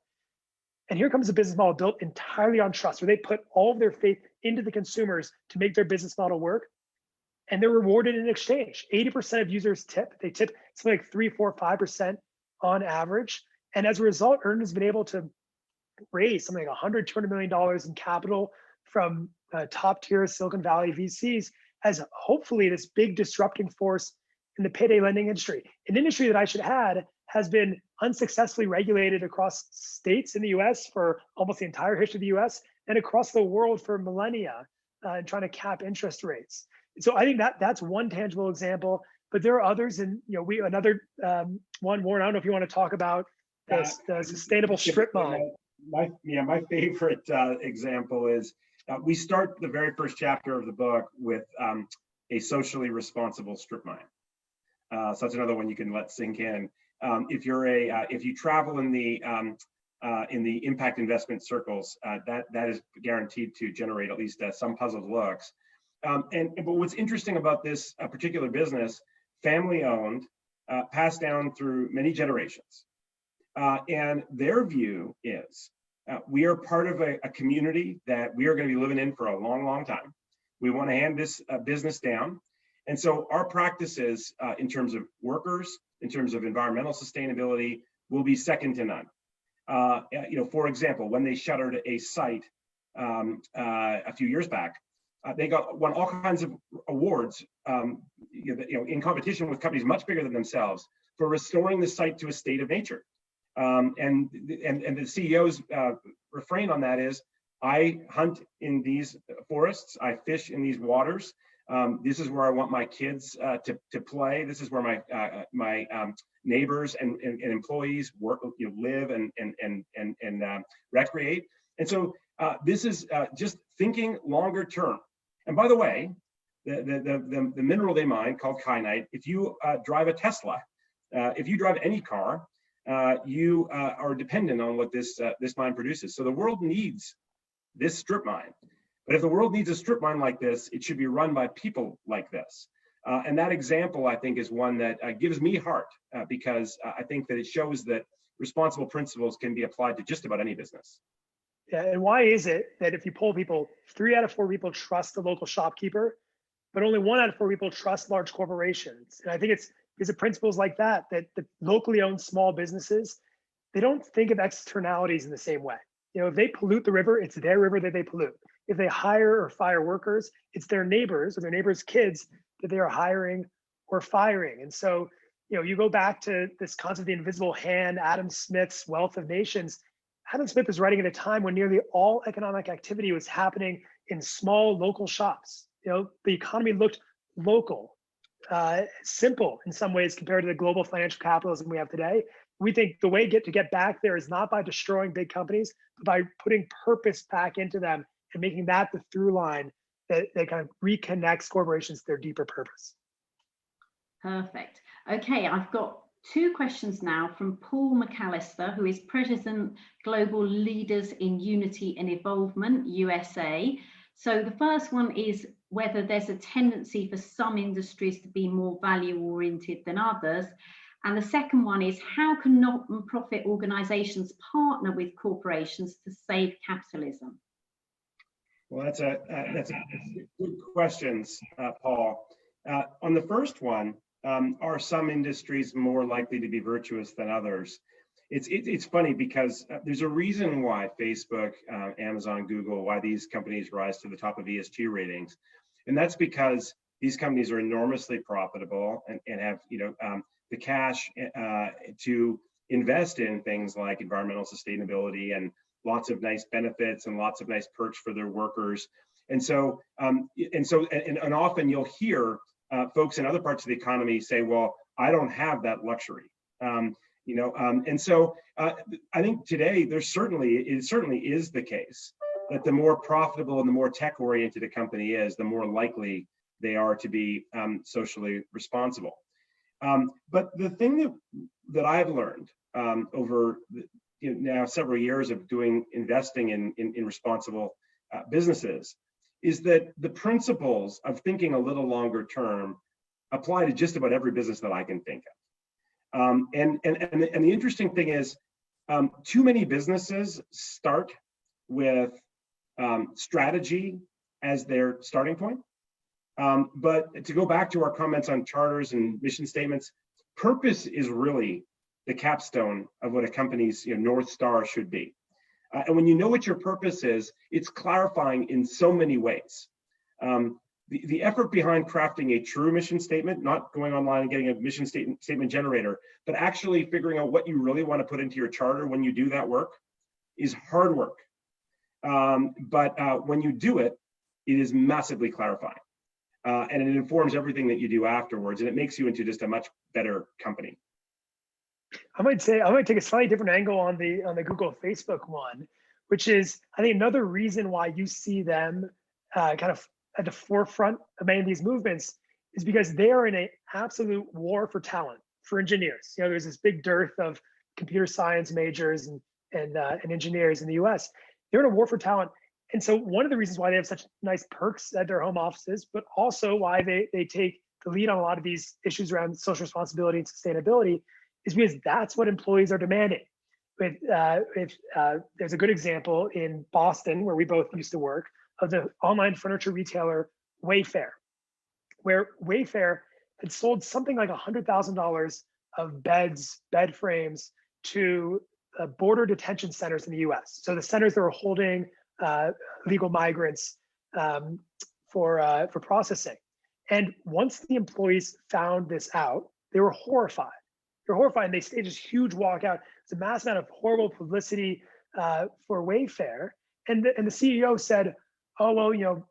Speaker 3: And here comes a business model built entirely on trust, where they put all of their faith into the consumers to make their business model work. And they're rewarded in exchange. 80% of users tip. They tip something like 3, 4, 5% on average. And as a result, Earn has been able to raise something like $100, $200 million in capital from top tier Silicon Valley VCs as hopefully this big disrupting force in the payday lending industry. An industry that I should add has been unsuccessfully regulated across states in the US for almost the entire history of the US and across the world for millennia, and trying to cap interest rates. So I think that's one tangible example, but there are others. And another one, Warren, I don't know if you want to talk about the sustainable strip mine.
Speaker 2: My favorite example is we start the very first chapter of the book with a socially responsible strip mine. So that's another one you can let sink in. If you travel in the impact investment circles, that is guaranteed to generate at least some puzzled looks. But what's interesting about this particular business, family owned, passed down through many generations, and their view is we are part of a community that we are going to be living in for a long, long time. We want to hand this business down. And so our practices in terms of workers, in terms of environmental sustainability, will be second to none. For example, when they shuttered a site a few years back, they won all kinds of awards, in competition with companies much bigger than themselves for restoring the site to a state of nature. And the CEO's refrain on that is, I hunt in these forests, I fish in these waters. This is where I want my kids to play. This is where my neighbors and employees work, live and recreate. And so this is just thinking longer term. And by the way, the mineral they mine called kyanite, if you drive a Tesla, if you drive any car, you are dependent on what this mine produces. So the world needs this strip mine. But if the world needs a strip mine like this, it should be run by people like this. And that example, I think, is one that gives me heart because I think that it shows that responsible principles can be applied to just about any business.
Speaker 3: Yeah, and why is it that if you poll people, 3 out of 4 people trust the local shopkeeper, but only 1 out of 4 people trust large corporations? And I think it's because of principles like that the locally owned small businesses, they don't think of externalities in the same way. If they pollute the river, it's their river that they pollute. If they hire or fire workers, it's their neighbors or their neighbors' kids that they are hiring or firing. And so, you go back to this concept of the invisible hand, Adam Smith's Wealth of Nations. Adam Smith was writing at a time when nearly all economic activity was happening in small local shops. The economy looked local, simple in some ways compared to the global financial capitalism we have today. We think the way to get back there is not by destroying big companies, but by putting purpose back into them and making that the through line that kind of reconnects corporations to their deeper purpose.
Speaker 1: Perfect. Okay, I've got 2 questions now from Paul McAllister, who is President Global Leaders in Unity and Evolvement, USA. So the first one is whether there's a tendency for some industries to be more value-oriented than others. And the second one is, how can not-for-profit organizations partner with corporations to save capitalism?
Speaker 2: Well, that's good questions, Paul. On the first one, are some industries more likely to be virtuous than others? It's funny because there's a reason why Facebook, Amazon, Google, why these companies rise to the top of ESG ratings, and that's because these companies are enormously profitable and have the cash to invest in things like environmental sustainability and lots of nice benefits and lots of nice perks for their workers. And so often you'll hear folks in other parts of the economy say, well, I don't have that luxury. And so I think today it certainly is the case that the more profitable and the more tech oriented a company is, the more likely they are to be socially responsible. But the thing that I've learned over now several years of investing in responsible businesses is that the principles of thinking a little longer term apply to just about every business that I can think of. And the interesting thing is, Too many businesses start with strategy as their starting point. But to go back to our comments on charters and mission statements, purpose is really the capstone of what a company's North Star should be. And when you know what your purpose is, it's clarifying in so many ways. The effort behind crafting a true mission statement, not going online and getting a mission statement generator, but actually figuring out what you really want to put into your charter when you do that work is hard work. But when you do it, it is massively clarifying. And it informs everything that you do afterwards, and it makes you into just a much better company.
Speaker 3: I might take a slightly different angle on the Google Facebook one, which is I think another reason why you see them kind of at the forefront of many of these movements is because they are in an absolute war for talent, for engineers. There's this big dearth of computer science majors and engineers in the US. They're in a war for talent. And so one of the reasons why they have such nice perks at their home offices, but also why they take the lead on a lot of these issues around social responsibility and sustainability is because that's what employees are demanding. There's a good example in Boston, where we both used to work, of the online furniture retailer Wayfair, where Wayfair had sold something like $100,000 of bed frames to border detention centers in the US. So the centers that were holding legal migrants for processing. And once the employees found this out, they were horrified. They're horrified, and they staged this huge walkout. It's a massive amount of horrible publicity for Wayfair. And the CEO said, "Oh well,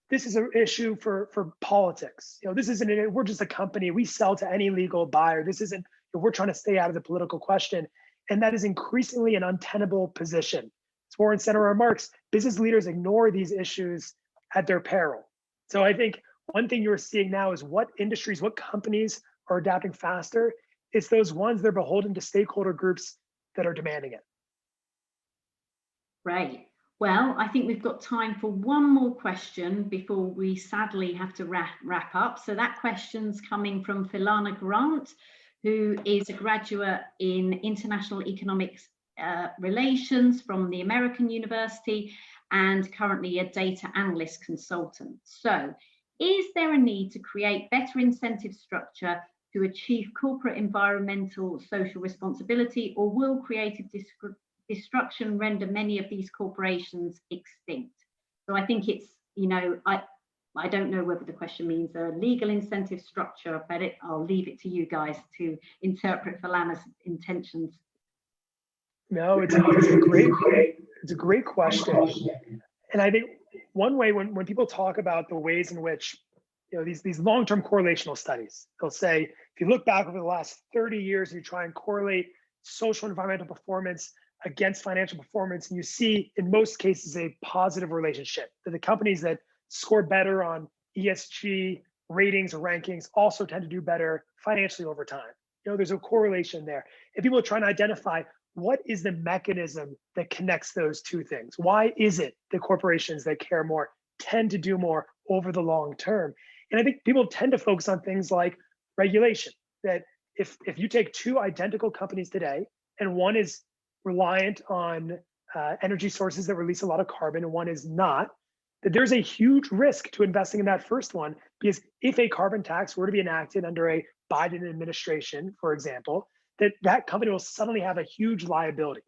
Speaker 3: this is an issue for politics. This isn't. We're just a company. We sell to any legal buyer. This isn't. We're trying to stay out of the political question." And that is increasingly an untenable position. As Warren said in our remarks, business leaders ignore these issues at their peril. So I think one thing you're seeing now is what industries, what companies are adapting faster. It's those ones that are beholden to stakeholder groups that are demanding it.
Speaker 1: Right. Well, I think we've got time for one more question before we sadly have to wrap up. So that question's coming from Philana Grant, who is a graduate in international economics relations from the American University and currently a data analyst consultant. So, is there a need to create better incentive structure to achieve corporate environmental social responsibility, or will creative destruction render many of these corporations extinct? So I think it's, I don't know whether the question means a legal incentive structure, but I'll leave it to you guys to interpret Philana's intentions.
Speaker 3: No, it's a great question. And I think one way when people talk about the ways in which these long-term correlational studies, they'll say, if you look back over the last 30 years and you try and correlate social and environmental performance against financial performance, and you see in most cases a positive relationship, that the companies that score better on ESG ratings or rankings also tend to do better financially over time. There's a correlation there. And people are trying to identify what is the mechanism that connects those two things. Why is it that corporations that care more tend to do more over the long term? And I think people tend to focus on things like regulation, that if you take two identical companies today, and one is reliant on energy sources that release a lot of carbon and one is not, that there's a huge risk to investing in that first one, because if a carbon tax were to be enacted under a Biden administration, for example, that company will suddenly have a huge liability.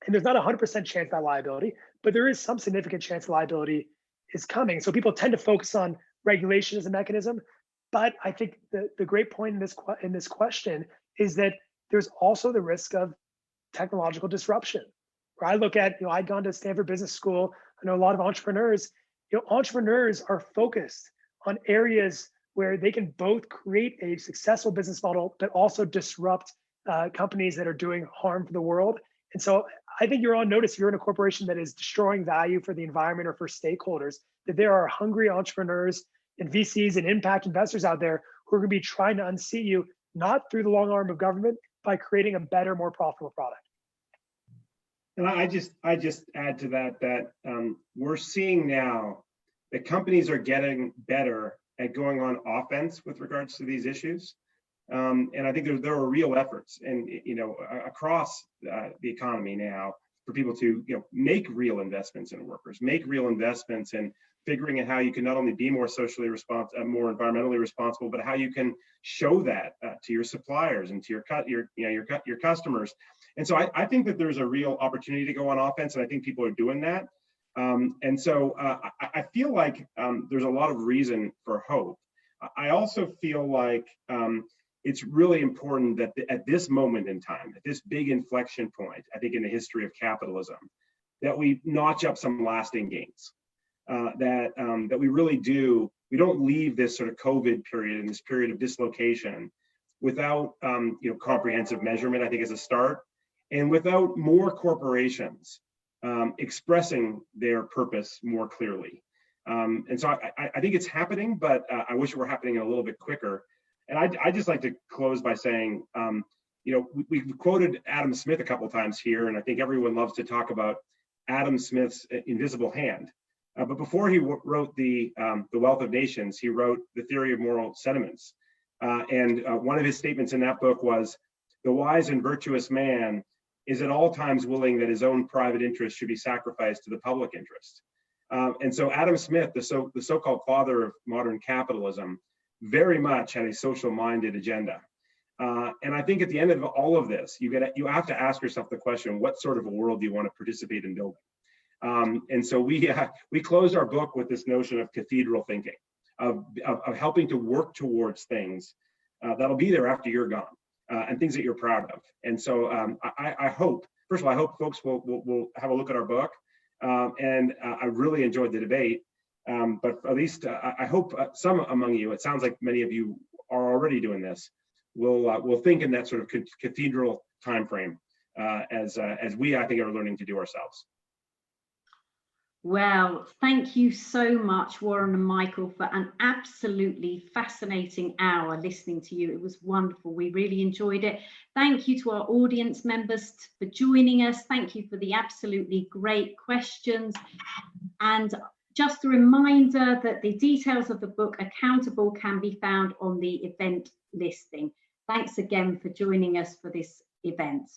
Speaker 3: And there's not a 100% chance that liability, but there is some significant chance the liability is coming. So people tend to focus on regulation as a mechanism. But I think the great point in this question is that there's also the risk of technological disruption. Where I look at, I'd gone to Stanford Business School. I know a lot of entrepreneurs. Entrepreneurs are focused on areas where they can both create a successful business model, but also disrupt companies that are doing harm for the world. And so I think you're on notice, if you're in a corporation that is destroying value for the environment or for stakeholders, that there are hungry entrepreneurs and VCs and impact investors out there who are going to be trying to unseat you, not through the long arm of government, by creating a better, more profitable product.
Speaker 2: And I just add to that we're seeing now that companies are getting better at going on offense with regards to these issues. And I think there are real efforts, and across the economy now, for people to make real investments in workers, make real investments in figuring out how you can not only be more socially responsible, more environmentally responsible, but how you can show that to your suppliers and to your customers. And so I think that there's a real opportunity to go on offense, and I think people are doing that. And so I feel like there's a lot of reason for hope. I also feel like it's really important that at this moment in time, at this big inflection point, I think in the history of capitalism, that we notch up some lasting gains. That we really we don't leave this sort of COVID period and this period of dislocation without comprehensive measurement, I think, as a start, and without more corporations expressing their purpose more clearly. And so I think it's happening, but I wish it were happening a little bit quicker. And I just like to close by saying, we've quoted Adam Smith a couple of times here, and I think everyone loves to talk about Adam Smith's invisible hand. But before he wrote the Wealth of Nations, he wrote The Theory of Moral Sentiments. And one of his statements in that book was, "The wise and virtuous man is at all times willing that his own private interest should be sacrificed to the public interest." And so Adam Smith, the so-called father of modern capitalism, very much had a social-minded agenda. And I think at the end of all of this, you have to ask yourself the question, what sort of a world do you want to participate in building? And so we closed our book with this notion of cathedral thinking, of helping to work towards things that'll be there after you're gone, and things that you're proud of. And so I hope, first of all, I hope folks will have a look at our book. And I really enjoyed the debate. But at least I hope some among you, it sounds like many of you are already doing this, will think in that sort of cathedral timeframe as we, I think, are learning to do ourselves.
Speaker 1: Well, thank you so much, Warren and Michael, for an absolutely fascinating hour listening to you. It was wonderful. We really enjoyed it. Thank you to our audience members for joining us. Thank you for the absolutely great questions. And just a reminder that the details of the book Accountable can be found on the event listing. Thanks again for joining us for this event.